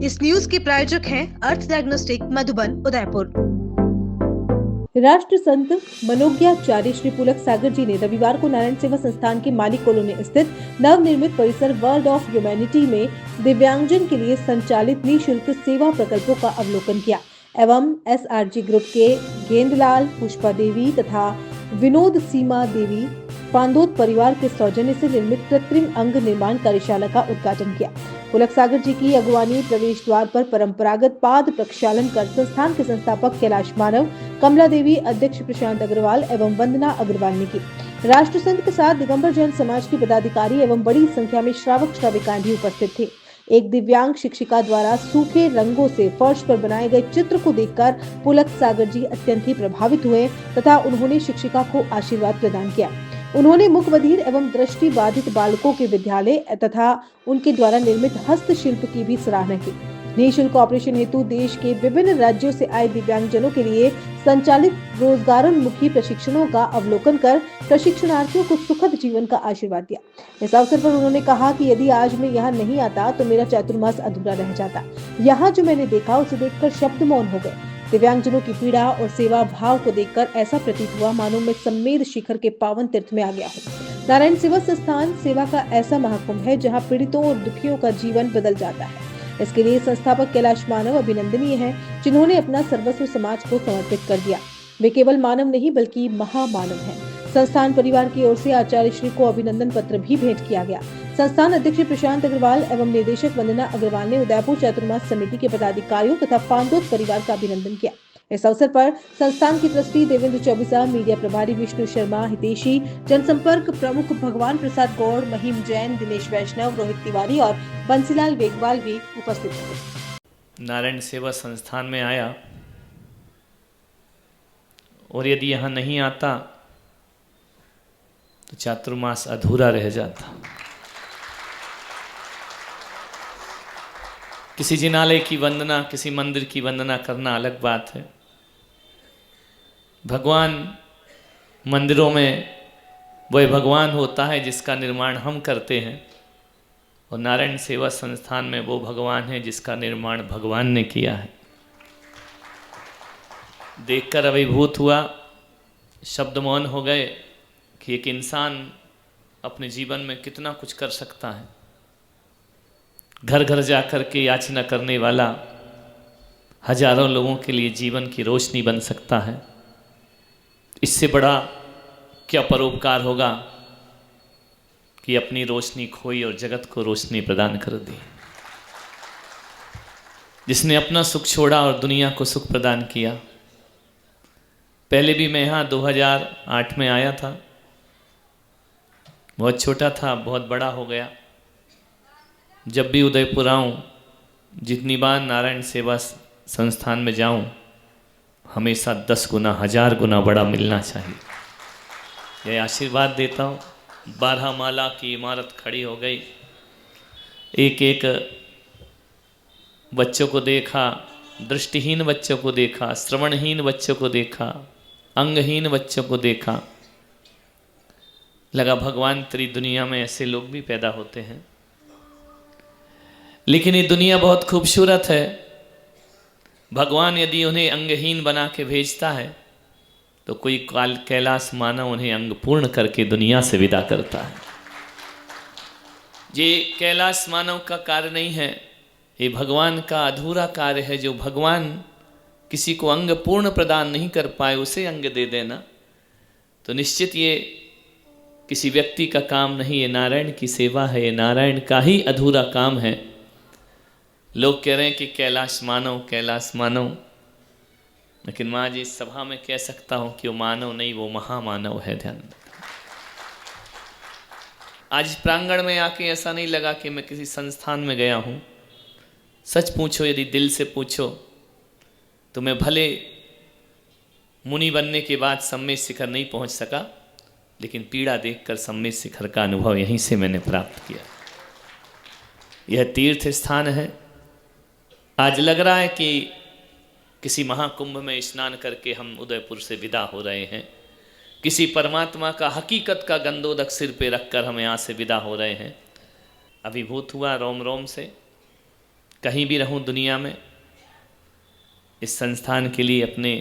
इस न्यूज के प्रायोजक हैं अर्थ डायग्नोस्टिक मधुबन उदयपुर। राष्ट्र संत मनोज्ञाचार्य श्री पुलक सागर जी ने रविवार को नारायण सेवा संस्थान के माली कॉलोनी स्थित नवनिर्मित परिसर वर्ल्ड ऑफ ह्यूमैनिटी में दिव्यांगजन के लिए संचालित निःशुल्क सेवा प्रकल्पों का अवलोकन किया एवं एसआरजी ग्रुप के गेंदलाल, पुष्पा देवी तथा विनोद सीमा देवी पांदोत परिवार के सौजन्य से निर्मित कृत्रिम अंग निर्माण कार्यशाला का उद्घाटन किया। पुलक सागर जी की अगवानी प्रवेश द्वार पर परंपरागत पाद प्रक्षालन कर संस्थान के संस्थापक कैलाश मानव, कमला देवी, अध्यक्ष प्रशांत अग्रवाल एवं वंदना अग्रवाल ने की। राष्ट्र संत के साथ दिगंबर जैन समाज के पदाधिकारी एवं बड़ी संख्या में श्रावक श्राविकाएं भी उपस्थित थे। एक दिव्यांग शिक्षिका द्वारा सूखे रंगों से फर्श पर बनाए गए चित्र को देखकर पुलक सागर जी अत्यंत ही प्रभावित हुए तथा उन्होंने शिक्षिका को आशीर्वाद प्रदान किया। उन्होंने मुख बधिर एवं दृष्टि बाधित बालकों के विद्यालय तथा उनके द्वारा निर्मित हस्तशिल्प की भी सराहना की। निःशुल्क ऑपरेशन हेतु देश के विभिन्न राज्यों से आए दिव्यांगजनों के लिए संचालित रोजगारोन्मुखी प्रशिक्षणों का अवलोकन कर प्रशिक्षणार्थियों को सुखद जीवन का आशीर्वाद दिया। इस अवसर पर उन्होंने कहा कि यदि आज मैं यहाँ नहीं आता तो मेरा चातुर्मास अधूरा रह जाता। यहाँ जो मैंने देखा उसे देखकर शब्द मौन हो गए। दिव्यांगजनों की पीड़ा और सेवा भाव को देखकर ऐसा प्रतीत हुआ मानो मैं सम्मेद शिखर के पावन तीर्थ में आ गया हूँ। नारायण सेवा संस्थान सेवा का ऐसा महाकुंभ है जहाँ पीड़ितों और दुखियों का जीवन बदल जाता है। इसके लिए संस्थापक कैलाश मानव अभिनंदनीय है, जिन्होंने अपना सर्वस्व समाज को समर्पित कर दिया। वे केवल मानव नहीं बल्कि महामानव हैं। संस्थान परिवार की ओर से आचार्य श्री को अभिनंदन पत्र भी भेंट किया गया। संस्थान अध्यक्ष प्रशांत अग्रवाल एवं निदेशक वंदना अग्रवाल ने उदयपुर चातुर्मास समिति के पदाधिकारियों तथा पांदोत परिवार का अभिनंदन किया। इस अवसर पर संस्थान की ट्रस्टी देवेंद्र चौबीसा, मीडिया प्रभारी विष्णु शर्मा, हितेशी, जनसंपर्क प्रमुख भगवान प्रसाद गौड़, महिम जैन, दिनेश वैष्णव, रोहित तिवारी और बंसीलाल वेगवाल भी उपस्थित थे। नारायण सेवा संस्थान में आया और यदि यहाँ नहीं आता तो चातुर्मास अधूरा रह जाता। किसी जिनालय की वंदना, किसी मंदिर की वंदना करना अलग बात है। भगवान मंदिरों में वह भगवान होता है जिसका निर्माण हम करते हैं, और नारायण सेवा संस्थान में वो भगवान है जिसका निर्माण भगवान ने किया है। देखकर अभिभूत हुआ, शब्द मौन हो गए कि एक इंसान अपने जीवन में कितना कुछ कर सकता है। घर घर जाकर के याचना करने वाला हजारों लोगों के लिए जीवन की रोशनी बन सकता है। इससे बड़ा क्या परोपकार होगा कि अपनी रोशनी खोई और जगत को रोशनी प्रदान कर दी। जिसने अपना सुख छोड़ा और दुनिया को सुख प्रदान किया। पहले भी मैं यहाँ 2008 में आया था, बहुत छोटा था, बहुत बड़ा हो गया। जब भी उदयपुर आऊँ, जितनी बार नारायण सेवा संस्थान में जाऊँ, हमेशा 10 गुना 1000 गुना बड़ा मिलना चाहिए। यह आशीर्वाद देता हूँ। 12 माला की इमारत खड़ी हो गई। एक एक बच्चों को देखा, दृष्टिहीन बच्चों को देखा, श्रवणहीन बच्चों को देखा, अंगहीन बच्चों को देखा। लगा भगवान तेरी दुनिया में ऐसे लोग भी पैदा होते हैं। लेकिन ये दुनिया बहुत खूबसूरत है। भगवान यदि उन्हें अंगहीन बना के भेजता है तो कोई कैलाश मानव उन्हें अंग पूर्ण करके दुनिया से विदा करता है। ये कैलाश मानव का कार्य नहीं है, ये भगवान का अधूरा कार्य है। जो भगवान किसी को अंग पूर्ण प्रदान नहीं कर पाए उसे अंग दे देना, तो निश्चित ये किसी व्यक्ति का काम नहीं, ये नारायण की सेवा है, ये नारायण का ही अधूरा काम है। लोग कह रहे हैं कि कैलाश मानव, कैलाश मानव, लेकिन माँ जी इस सभा में कह सकता हूँ कि वो मानव नहीं, वो महामानव है। ध्यान। आज प्रांगण में आके ऐसा नहीं लगा कि मैं किसी संस्थान में गया हूँ। सच पूछो, यदि दिल से पूछो तो मैं भले मुनि बनने के बाद सम्मेद शिखर नहीं पहुँच सका, लेकिन पीड़ा देखकर सम्मेद शिखर का अनुभव यहीं से मैंने प्राप्त किया। यह तीर्थ स्थान है। आज लग रहा है कि किसी महाकुंभ में स्नान करके हम उदयपुर से विदा हो रहे हैं। किसी परमात्मा का हकीकत का गंदोदक सिर पे रखकर हम यहाँ से विदा हो रहे हैं। अभिभूत हुआ रोम रोम से। कहीं भी रहूं दुनिया में, इस संस्थान के लिए अपने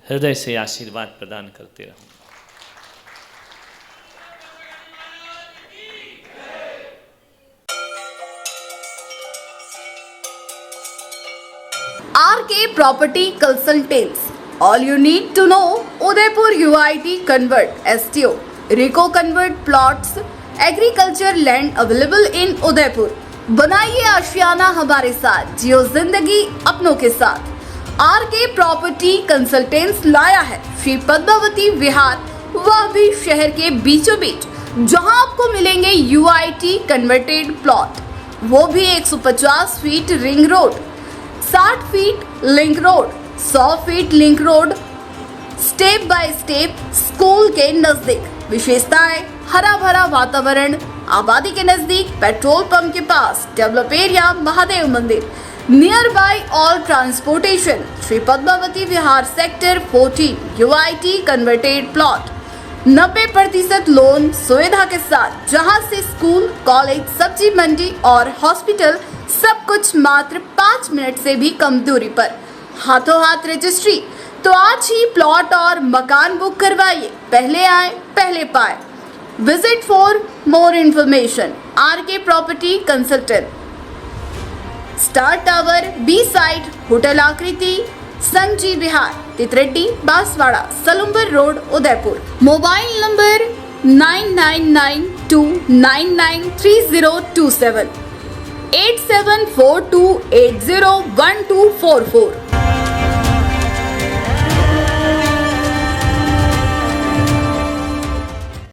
हृदय से आशीर्वाद प्रदान करते रहूं। RK Property Consultants. All you need to know: Udaipur UIT Convert STO, Rico Convert Plots, Agriculture Land available in Udaipur. बनाइए आशियाना हमारे साथ, जियो जिंदगी अपनों के साथ। RK Property Consultants लाया है श्री पद्मावती विहार, वह भी शहर के बीचों बीच, जहां आपको मिलेंगे UIT कन्वर्टेड प्लॉट, वो भी 150 feet ring road, 60 feet link road, 100 feet link road, step by step school के नजदीक। विशेषताएं: हरा भरा वातावरण, आबादी के नजदीक, पेट्रोल पंप के पास, डेवलप एरिया, महादेव मंदिर, near by all transportation. Shri Padmavati Vihar sector 14 UIT converted plot, 90% loan सुविधा के साथ, जहां से स्कूल, कॉलेज, सब्जी मंडी और हॉस्पिटल सब कुछ मात्र 5 मिनट से भी कम दूरी पर। हाथों हाथ रजिस्ट्री। तो आज ही प्लॉट और मकान बुक करवाइए, पहले आए पहले पाए। Visit for more information RK property consultant, star tower, B side, hotel Akriti, Sanji Vihar, Titardi, Banswara, Salumbar road, Udaipur. Mobile number 9992993027, 8742801244।